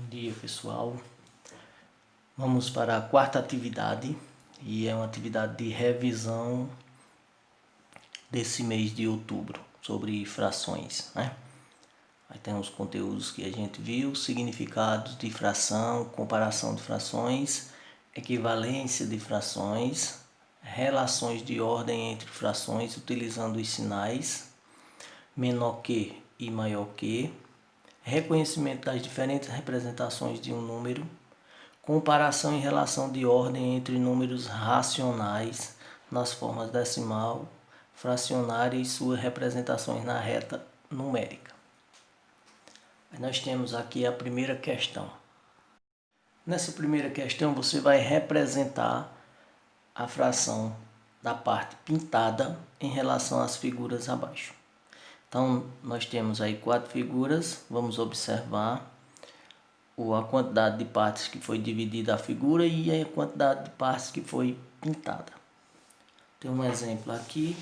dia, pessoal. Vamos para a quarta atividade e é uma atividade de revisão desse mês de outubro sobre frações, né? Aí tem os conteúdos que a gente viu: significados de fração, comparação de frações, equivalência de frações, relações de ordem entre frações utilizando os sinais, menor que e maior que, reconhecimento das diferentes representações de um número, comparação e relação de ordem entre números racionais nas formas decimal, fracionária e suas representações na reta numérica. Nós temos aqui a primeira questão. Nessa primeira questão você vai representar a fração da parte pintada em relação às figuras abaixo. Então nós temos aí 4 figuras, vamos observar a quantidade de partes que foi dividida a figura e a quantidade de partes que foi pintada. Tem um exemplo aqui.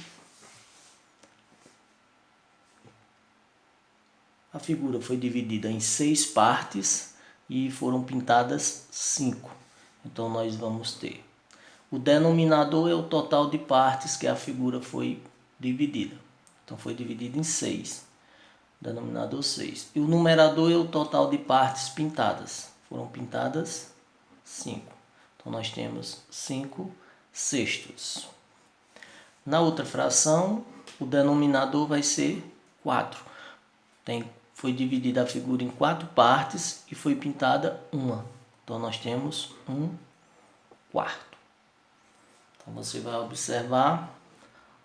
A figura foi dividida em 6 partes e foram pintadas 5. Então nós vamos ter o denominador é o total de partes que a figura foi dividida. Então foi dividida em 6. Denominador 6. E o numerador é o total de partes pintadas. Foram pintadas 5. Então nós temos 5 sextos. Na outra fração, o denominador vai ser 4. Foi dividida a figura em 4 partes e foi pintada uma. Então nós temos 1/4. Então você vai observar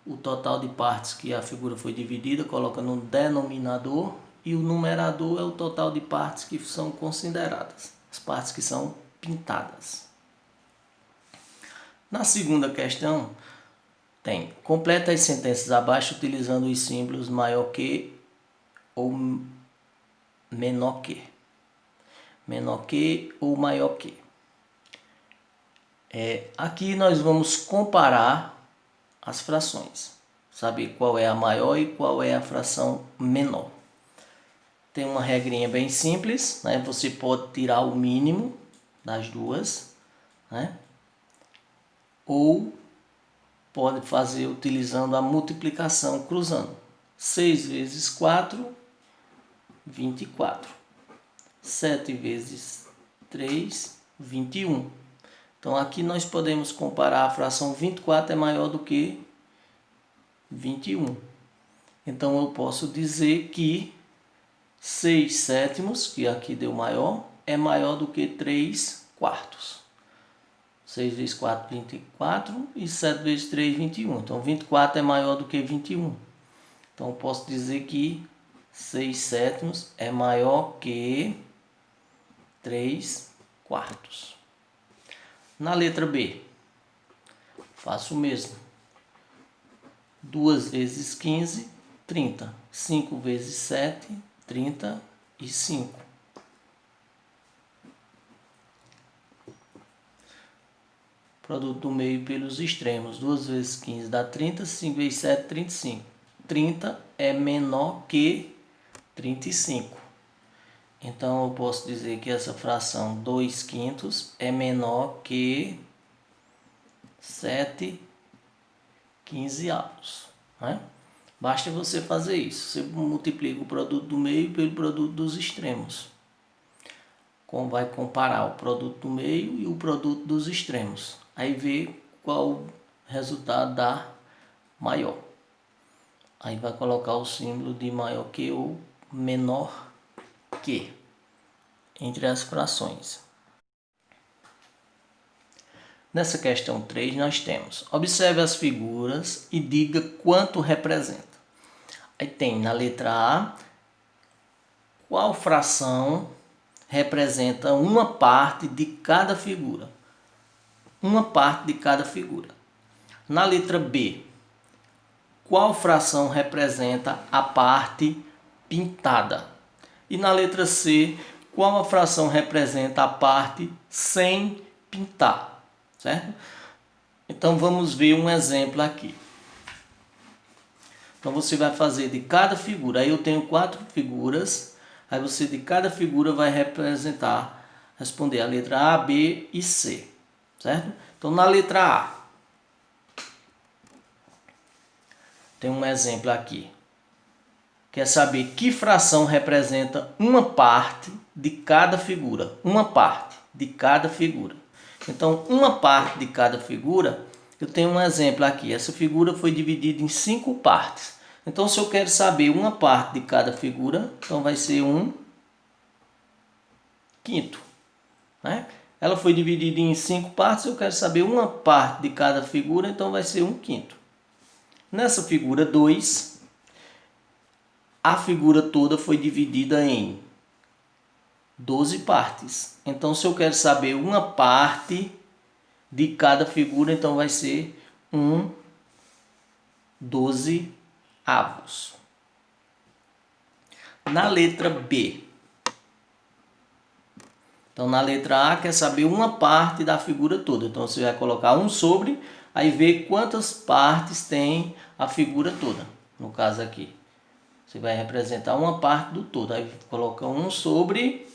o total de partes que a figura foi dividida, coloca no denominador, e o numerador é o total de partes que são consideradas, as partes que são pintadas. Na segunda questão, tem: completa as sentenças abaixo utilizando os símbolos maior que ou menor que. Menor que ou maior que. Aqui nós vamos comparar as frações, saber qual é a maior e qual é a fração menor. Tem uma regrinha bem simples, né? Você pode tirar o mínimo das duas, né? Ou pode fazer utilizando a multiplicação cruzando. 6 vezes 4, 24. 7 vezes 3, 21. Então aqui nós podemos comparar a fração 24 é maior do que 21. Então eu posso dizer que 6 sétimos, que aqui deu maior, é maior do que 3 quartos. 6 vezes 4, 24 e 7 vezes 3, 21. Então 24 é maior do que 21. Então eu posso dizer que 6 sétimos é maior que 3 quartos. Na letra B, faço o mesmo. 2 vezes 15, 30. 5 vezes 7, 35. Produto do meio pelos extremos. 2 vezes 15 dá 30, 5 vezes 7, 35. 30 é menor que 35. Então eu posso dizer que essa fração 2 quintos é menor que 7 quinzeavos, né? Basta você fazer isso. Você multiplica o produto do meio pelo produto dos extremos. Como vai comparar o produto do meio e o produto dos extremos. Aí vê qual resultado dá maior. Aí vai colocar o símbolo de maior que ou menor que entre as frações. Nessa questão 3 nós temos: observe as figuras e diga quanto representa. Aí tem na letra A, qual fração representa uma parte de cada figura. Uma parte de cada figura. Na letra B, qual fração representa a parte pintada. E na letra C, qual a fração representa a parte sem pintar, certo? Então vamos ver um exemplo aqui. Então você vai fazer de cada figura. Aí eu tenho 4 figuras. Aí você de cada figura vai responder a letra A, B e C, certo? Então na letra A, tem um exemplo aqui. Quer saber que fração representa uma parte de cada figura? Uma parte de cada figura. Então, uma parte de cada figura, eu tenho um exemplo aqui. Essa figura foi dividida em 5 partes. Então, se eu quero saber uma parte de cada figura, então vai ser 1/5. Né? Ela foi dividida em 5 partes, eu quero saber uma parte de cada figura, então vai ser 1/5. Nessa figura 2, a figura toda foi dividida em 12 partes. Então, se eu quero saber uma parte de cada figura, então vai ser 1/12. Na letra B. Então, na letra A, quer saber uma parte da figura toda. Então, você vai colocar 1 sobre, aí ver quantas partes tem a figura toda. No caso aqui, você vai representar uma parte do todo. Aí coloca 1 sobre,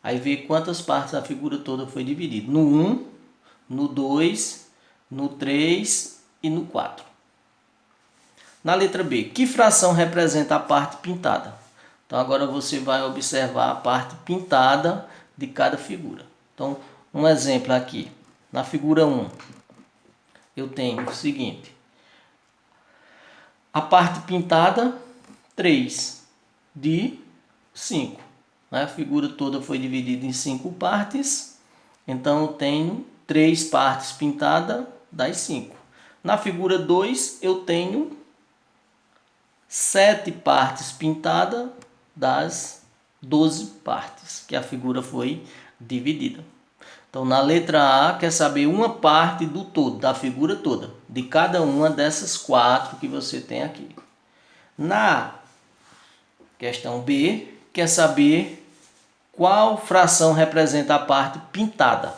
aí vê quantas partes da figura toda foi dividida. No 1, no 2, no 3 e no 4. Na letra B, que fração representa a parte pintada? Então agora você vai observar a parte pintada de cada figura. Então, um exemplo aqui. Na figura 1, eu tenho o seguinte. A parte pintada, 3 de 5. A figura toda foi dividida em 5 partes. Então, eu tenho 3 partes pintadas das 5. Na figura 2, eu tenho 7 partes pintadas das 12 partes que a figura foi dividida. Então, na letra A, quer saber uma parte do todo, da figura toda, de cada uma dessas 4 que você tem aqui. Na questão B, quer saber qual fração representa a parte pintada.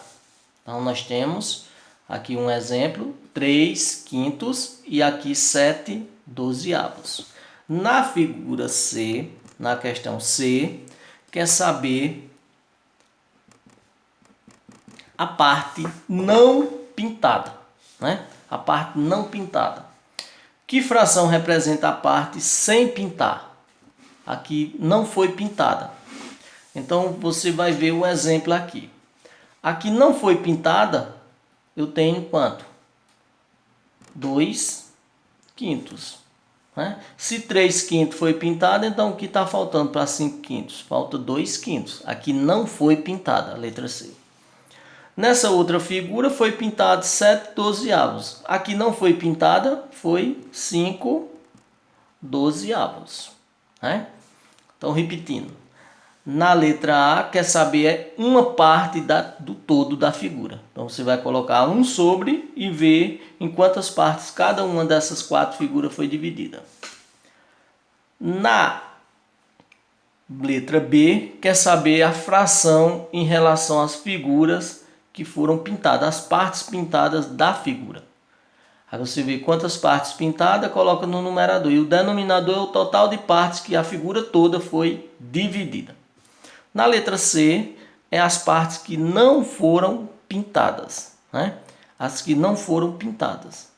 Então, nós temos aqui um exemplo, 3/5 e aqui 7/12. Na figura C, na questão C, quer saber a parte não pintada, né? A parte não pintada. Que fração representa a parte sem pintar? Aqui não foi pintada. Então, você vai ver o exemplo aqui. Aqui não foi pintada, eu tenho quanto? 2/5. Né? Se 3/5 foi pintada, então o que está faltando para 5/5? Falta 2/5. Aqui não foi pintada, a letra C. Nessa outra figura foi pintado 7/12. Aqui não foi pintada, foi 5/12. Né? Então, repetindo. Na letra A, quer saber uma parte do todo da figura. Então, você vai colocar 1 sobre e ver em quantas partes cada uma dessas 4 figuras foi dividida. Na letra B, quer saber a fração em relação às figuras que foram pintadas, as partes pintadas da figura. Aí você vê quantas partes pintadas, coloca no numerador. E o denominador é o total de partes que a figura toda foi dividida. Na letra C, é as partes que não foram pintadas. Né? As que não foram pintadas.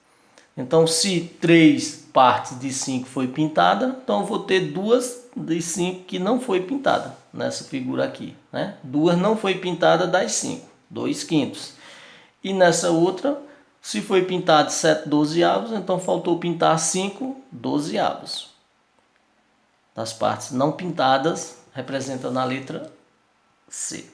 Então, se 3 partes de 5 foi pintada, então eu vou ter 2 de 5 que não foi pintada nessa figura aqui. Né? 2 não foi pintada das 5, 2/5. E nessa outra, se foi pintado 7/12, então faltou pintar 5/12. Das partes não pintadas, representa na letra C.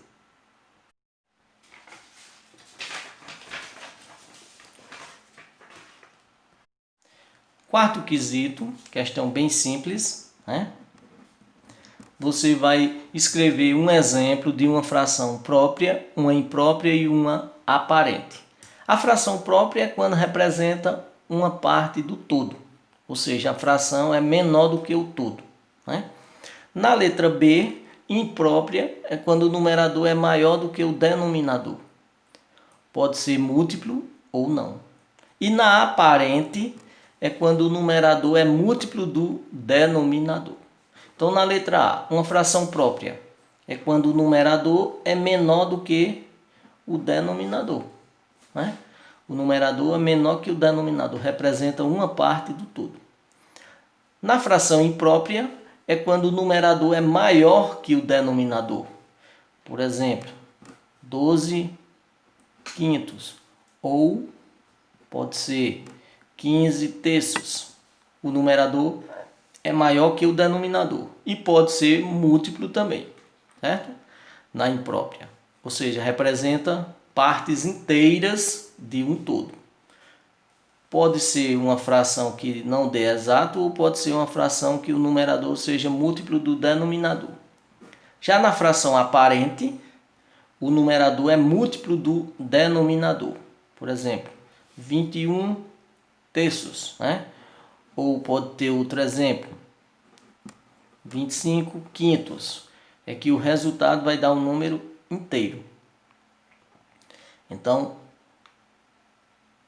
Quarto quesito, questão bem simples, né? Você vai escrever um exemplo de uma fração própria, uma imprópria e uma aparente. A fração própria é quando representa uma parte do todo, ou seja, a fração é menor do que o todo. Né? Na letra B, imprópria é quando o numerador é maior do que o denominador. Pode ser múltiplo ou não. E na aparente é quando o numerador é múltiplo do denominador. Então, na letra A, uma fração própria é quando o numerador é menor do que o denominador, né? O numerador é menor que o denominador, representa uma parte do todo. Na fração imprópria é quando o numerador é maior que o denominador. Por exemplo, 12 quintos, ou pode ser 15 terços. O numerador é maior que o denominador e pode ser múltiplo também, certo? Na imprópria, ou seja, representa partes inteiras de um todo. Pode ser uma fração que não dê exato ou pode ser uma fração que o numerador seja múltiplo do denominador. Já na fração aparente, o numerador é múltiplo do denominador. Por exemplo, 21 terços, né? Ou pode ter outro exemplo, 25 quintos. É que o resultado vai dar um número inteiro. Então,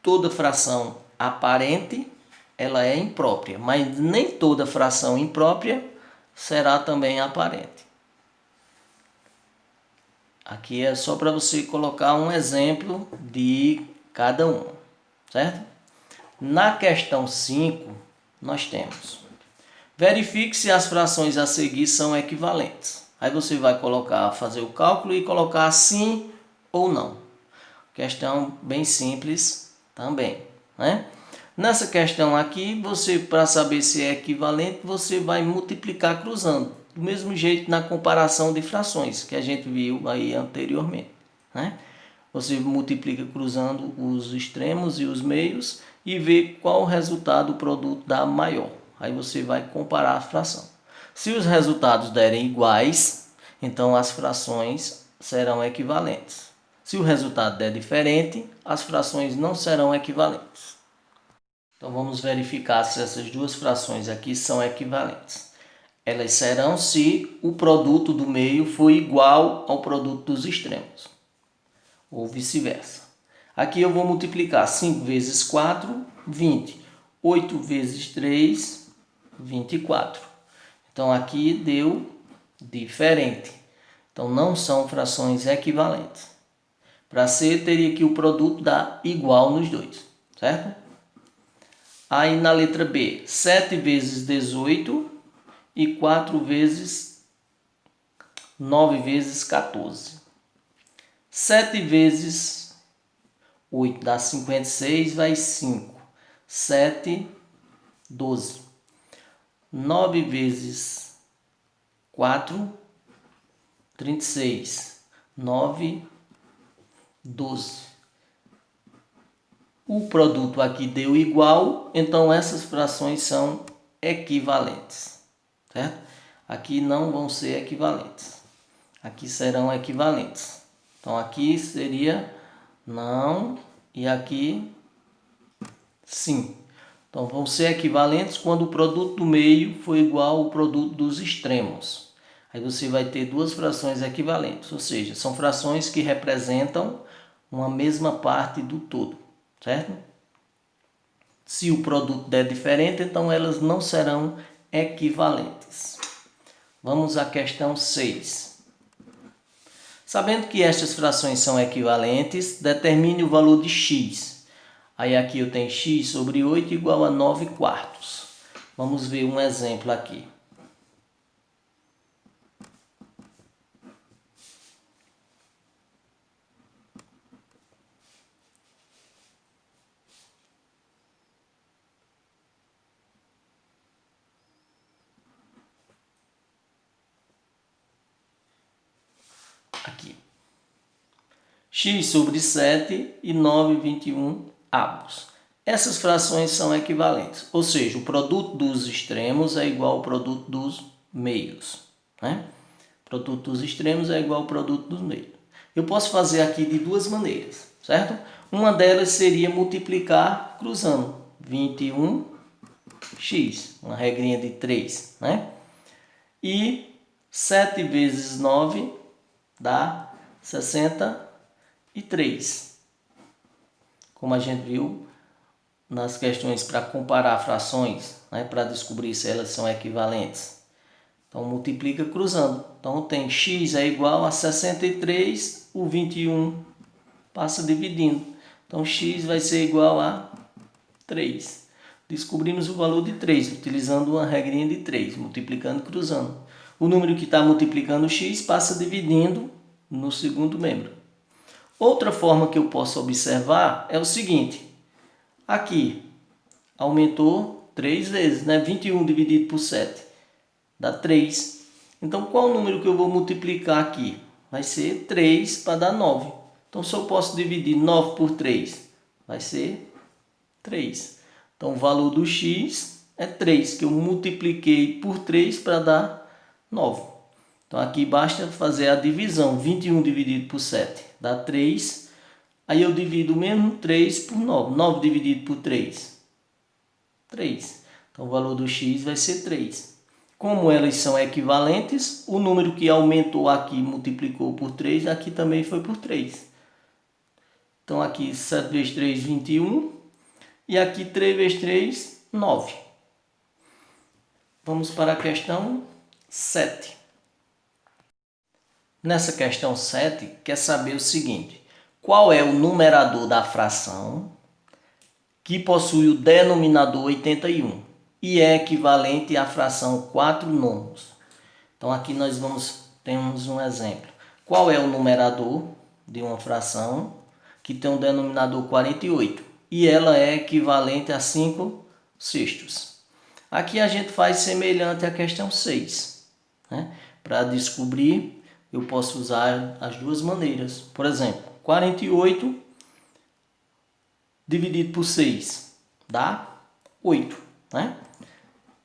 toda fração aparente, ela é imprópria, mas nem toda fração imprópria será também aparente. Aqui é só para você colocar um exemplo de cada um, certo? Na questão 5, nós temos: verifique se as frações a seguir são equivalentes. Aí você vai fazer o cálculo e colocar sim ou não. Questão bem simples também, né? Nessa questão aqui, você, para saber se é equivalente, você vai multiplicar cruzando. Do mesmo jeito na comparação de frações, que a gente viu aí anteriormente, né? Você multiplica cruzando os extremos e os meios e vê qual resultado o produto dá maior. Aí você vai comparar a fração. Se os resultados derem iguais, então as frações serão equivalentes. Se o resultado der diferente, as frações não serão equivalentes. Então vamos verificar se essas duas frações aqui são equivalentes. Elas serão se o produto do meio for igual ao produto dos extremos, ou vice-versa. Aqui eu vou multiplicar 5 vezes 4, 20. 8 vezes 3, 24. Então aqui deu diferente. Então não são frações equivalentes. Para ser, teria que o produto dar igual nos dois, certo? Aí na letra B, 7 vezes 18 e 4 vezes 9 vezes 14. 7 vezes 8 dá 56, vai 5. 7, 12. 9 vezes 4, 36. 9, 12. O produto aqui deu igual, então essas frações são equivalentes, certo? Aqui não vão ser equivalentes. Aqui serão equivalentes. Então aqui seria não e aqui sim. Então vão ser equivalentes quando o produto do meio for igual ao produto dos extremos. Aí você vai ter duas frações equivalentes, ou seja, são frações que representam uma mesma parte do todo, certo? Se o produto der diferente, então elas não serão equivalentes. Vamos à questão 6. Sabendo que estas frações são equivalentes, determine o valor de x. Aí aqui eu tenho x sobre 8 igual a 9 quartos. Vamos ver um exemplo aqui. Aqui. X sobre 7 e 9,21 avos. Essas frações são equivalentes, ou seja, o produto dos extremos é igual ao produto dos meios, né? O produto dos extremos é igual ao produto dos meios. Eu posso fazer aqui de duas maneiras, certo? Uma delas seria multiplicar cruzando 21x, uma regrinha de 3, né? E 7 vezes 9 dá 63. Como a gente viu nas questões para comparar frações, né, para descobrir se elas são equivalentes. Então, multiplica cruzando. Então, tem x é igual a 63, o 21 passa dividindo. Então, x vai ser igual a 3. Descobrimos o valor de 3, utilizando uma regrinha de 3, multiplicando e cruzando. O número que está multiplicando x passa dividindo no segundo membro. Outra forma que eu posso observar é o seguinte. Aqui, aumentou 3 vezes, né? 21 dividido por 7 dá 3. Então, qual o número que eu vou multiplicar aqui? Vai ser 3 para dar 9. Então, se eu posso dividir 9 por 3, vai ser 3. Então, o valor do x é 3, que eu multipliquei por 3 para dar 9. Então, aqui basta fazer a divisão. 21 dividido por 7 dá 3. Aí eu divido o mesmo 3 por 9. 9 dividido por 3, 3. Então, o valor do x vai ser 3. Como elas são equivalentes, o número que aumentou aqui multiplicou por 3, aqui também foi por 3. Então, aqui 7 vezes 3, 21. E aqui 3 vezes 3, 9. Vamos para a questão 7. Nessa questão 7, quer saber o seguinte. Qual é o numerador da fração que possui o denominador 81 e é equivalente à fração 4 nonos? Então, aqui nós temos um exemplo. Qual é o numerador de uma fração que tem um denominador 48 e ela é equivalente a 5 sextos? Aqui a gente faz semelhante à questão 6. Né? Para descobrir, eu posso usar as duas maneiras. Por exemplo, 48 dividido por 6 dá 8. Né?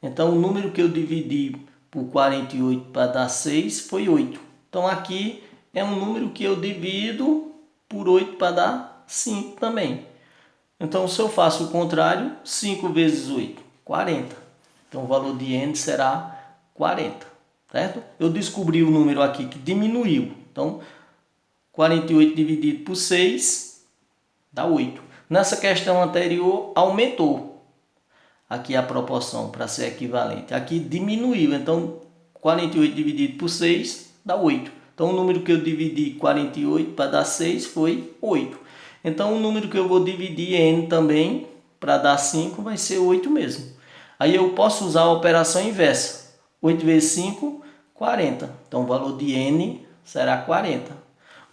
Então, o número que eu dividi por 48 para dar 6 foi 8. Então, aqui é um número que eu divido por 8 para dar 5 também. Então, se eu faço o contrário, 5 vezes 8, 40. Então, o valor de n será 40. Certo? Eu descobri o número aqui que diminuiu. Então, 48 dividido por 6 dá 8. Nessa questão anterior, aumentou aqui a proporção para ser equivalente. Aqui diminuiu, então 48 dividido por 6 dá 8. Então o número que eu dividi 48 para dar 6 foi 8. Então o número que eu vou dividir n também para dar 5 vai ser 8 mesmo. Aí eu posso usar a operação inversa. 8 vezes 5, 40. Então o valor de n será 40.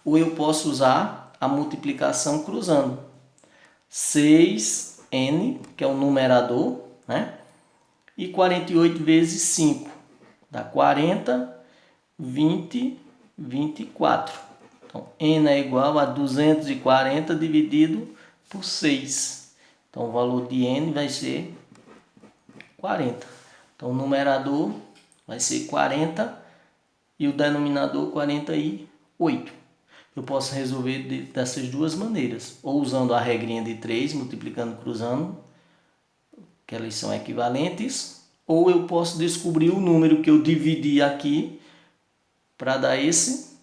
Ou eu posso usar a multiplicação cruzando. 6n, que é o numerador, né? E 48 vezes 5 dá 40, 20, 24. Então, n é igual a 240 dividido por 6. Então, o valor de n vai ser 40. Então, o numerador vai ser 40 e o denominador 48. Eu posso resolver dessas duas maneiras, ou usando a regrinha de 3, multiplicando, cruzando, que elas são equivalentes, ou eu posso descobrir o número que eu dividi aqui para dar esse,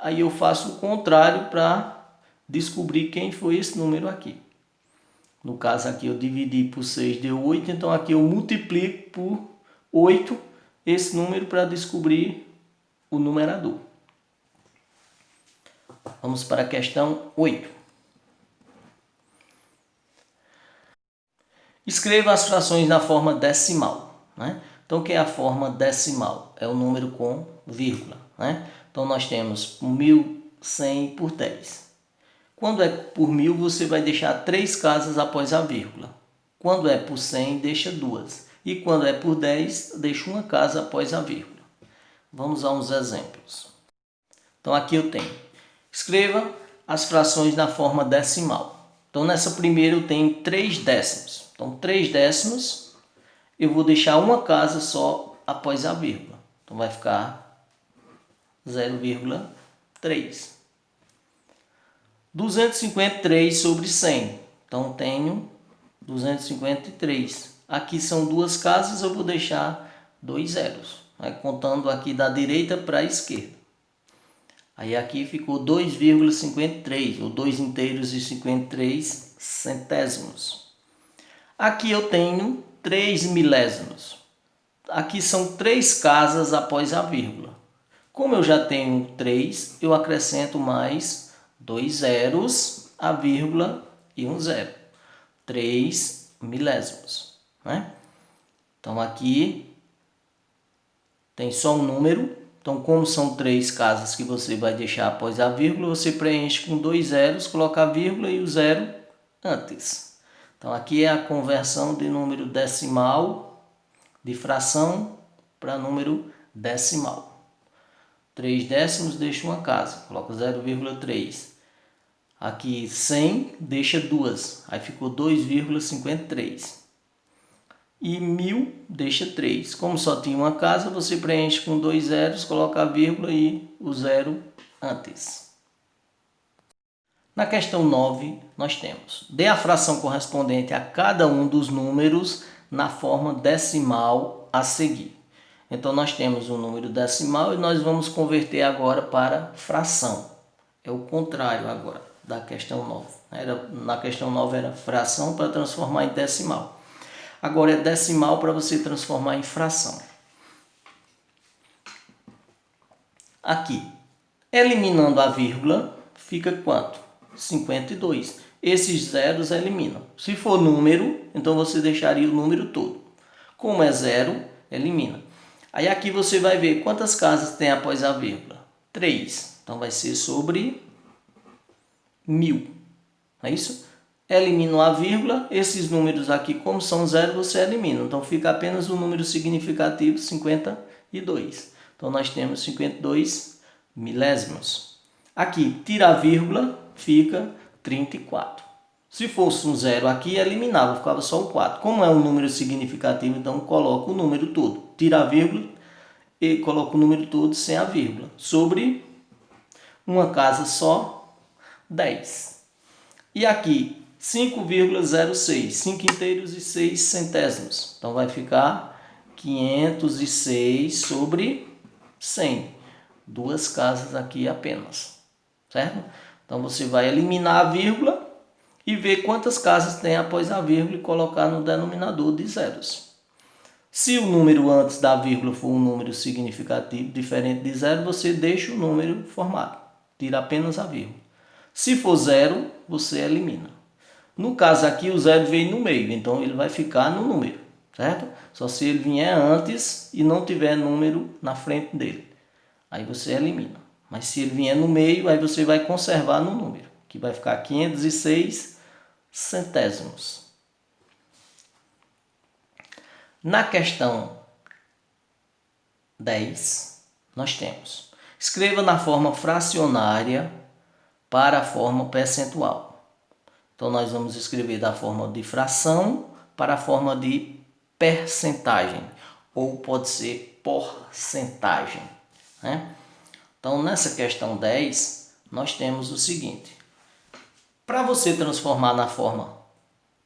aí eu faço o contrário para descobrir quem foi esse número aqui. No caso aqui eu dividi por 6, deu 8, então aqui eu multiplico por 8 esse número para descobrir o numerador. Vamos para a questão 8. Escreva as frações na forma decimal. Né? Então, o que é a forma decimal? É o número com vírgula. Né? Então, nós temos 1.100 por 10. Quando é por 1.000, você vai deixar 3 casas após a vírgula. Quando é por 100, deixa 2. E quando é por 10, deixa uma casa após a vírgula. Vamos a uns exemplos. Então, aqui eu tenho. Escreva as frações na forma decimal. Então, nessa primeira eu tenho 3 décimos. Então, 3 décimos, eu vou deixar uma casa só após a vírgula. Então, vai ficar 0,3. 253 sobre 100. Então, tenho 253. Aqui são 2 casas, eu vou deixar 2 zeros. Contando aqui da direita para a esquerda. Aí aqui ficou 2,53, ou 2 inteiros e 53 centésimos. Aqui eu tenho 3 milésimos. aqui são 3 casas após a vírgula. Como eu já tenho 3, eu acrescento mais 2 zeros, a vírgula e um zero. 3 milésimos, né? Então aqui tem só um número. Então, como são 3 casas que você vai deixar após a vírgula, você preenche com 2 zeros, coloca a vírgula e o zero antes. Então aqui é a conversão de número decimal, de fração para número decimal. 3 décimos deixa uma casa, coloca 0,3. Aqui 100 deixa 2, aí ficou 2,53. E 1000 deixa 3. Como só tinha uma casa, você preenche com 2 zeros, coloca a vírgula e o zero antes. Na questão 9, nós temos: dê a fração correspondente a cada um dos números na forma decimal a seguir. Então, nós temos um número decimal e nós vamos converter agora para fração. É o contrário agora da questão 9. Na questão 9 era fração para transformar em decimal. Agora é decimal para você transformar em fração. Aqui, eliminando a vírgula, fica quanto? 52. Esses zeros eliminam. Se for número, então você deixaria o número todo. Como é zero, elimina. Aí aqui você vai ver quantas casas tem após a vírgula. 3. Então vai ser sobre 1000. É isso? Elimino a vírgula. Esses números aqui, como são zero, você elimina. Então fica apenas o número significativo, 52. Então nós temos 52 milésimos. Aqui, tira a vírgula, fica 34. Se fosse um zero aqui, eliminava, ficava só o 4. Como é um número significativo, então coloca o número todo. Tira a vírgula e coloca o número todo sem a vírgula. Sobre uma casa só, 10. E aqui, 5,06. 5 inteiros e 6 centésimos. Então vai ficar 506 sobre 100. 2 casas aqui apenas. Certo? Então você vai eliminar a vírgula e ver quantas casas tem após a vírgula e colocar no denominador de zeros. Se o número antes da vírgula for um número significativo diferente de zero, você deixa o número formado. Tira apenas a vírgula. Se for zero, você elimina. No caso aqui, o zero veio no meio, então ele vai ficar no número, certo? Só se ele vier antes e não tiver número na frente dele. Aí você elimina. Mas se ele vier no meio, aí você vai conservar no número, que vai ficar 506 centésimos. Na questão 10, nós temos: escreva na forma fracionária para a forma percentual. Então, nós vamos escrever da forma de fração para a forma de percentagem, ou pode ser porcentagem, né? Então, nessa questão 10, nós temos o seguinte: para você transformar na forma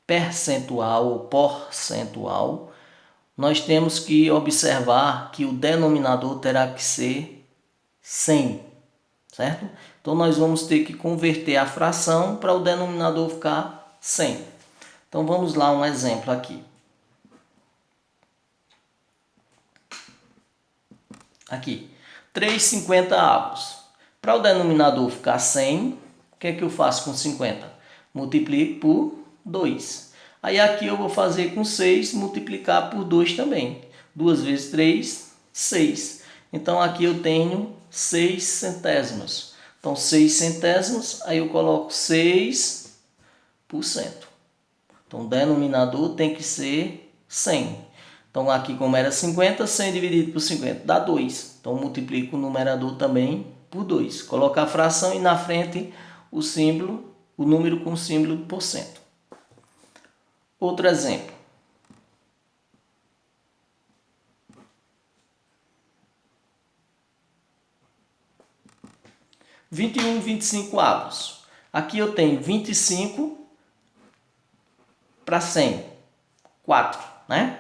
percentual ou porcentual, nós temos que observar que o denominador terá que ser 100, certo? Então, nós vamos ter que converter a fração para o denominador ficar 100. Então, vamos lá um exemplo aqui. Aqui, 3/50. Para o denominador ficar 100, o que é que eu faço com 50? Multiplico por 2. Aí aqui eu vou fazer com 6, multiplicar por 2 também. 2 vezes 3, 6. Então aqui eu tenho 6 centésimos. Então 6 centésimos, aí eu coloco 6%. Então o denominador tem que ser 100. Então aqui como era 50, 100 dividido por 50 dá 2. Então multiplico o numerador também por 2. Coloco a fração e na frente o símbolo, o número com o símbolo de porcento. Outro exemplo. — 21/25. Aqui eu tenho 25 para 100. 4, né?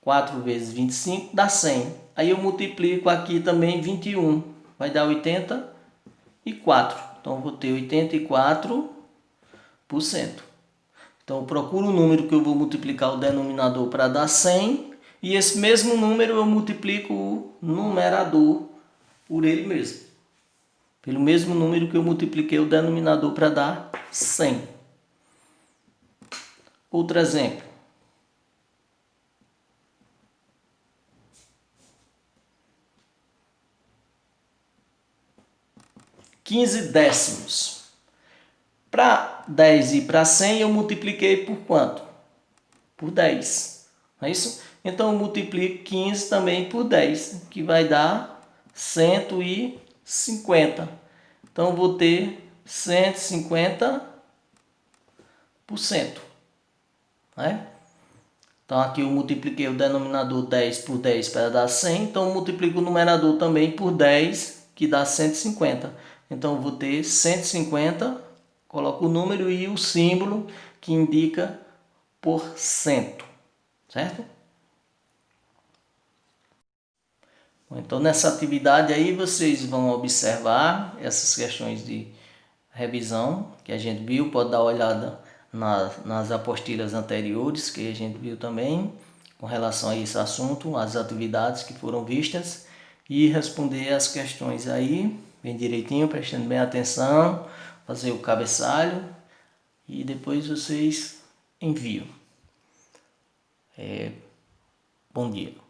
4 vezes 25 dá 100. Aí eu multiplico aqui também 21. Vai dar 84. Então eu vou ter 84%. Então eu procuro o número que eu vou multiplicar o denominador para dar 100 E esse mesmo número eu multiplico o numerador por ele mesmo. Pelo mesmo número que eu multipliquei o denominador para dar 100. Outro exemplo. 15 décimos. Para 10 ir para 100 eu multipliquei por quanto? Por 10. Não é isso? Então eu multiplico 15 também por 10, que vai dar 150. Então eu vou ter 150%. Né? Então aqui eu multipliquei o denominador 10 por 10 para dar 100. Então eu multiplico o numerador também por 10, que dá 150. Então eu vou ter 150, coloco o número e o símbolo que indica porcento. Certo? Então nessa atividade aí vocês vão observar essas questões de revisão que a gente viu, pode dar uma olhada nas apostilas anteriores que a gente viu também com relação a esse assunto, as atividades que foram vistas e responder as questões aí bem direitinho, prestando bem atenção, fazer o cabeçalho e depois vocês enviam. Bom dia.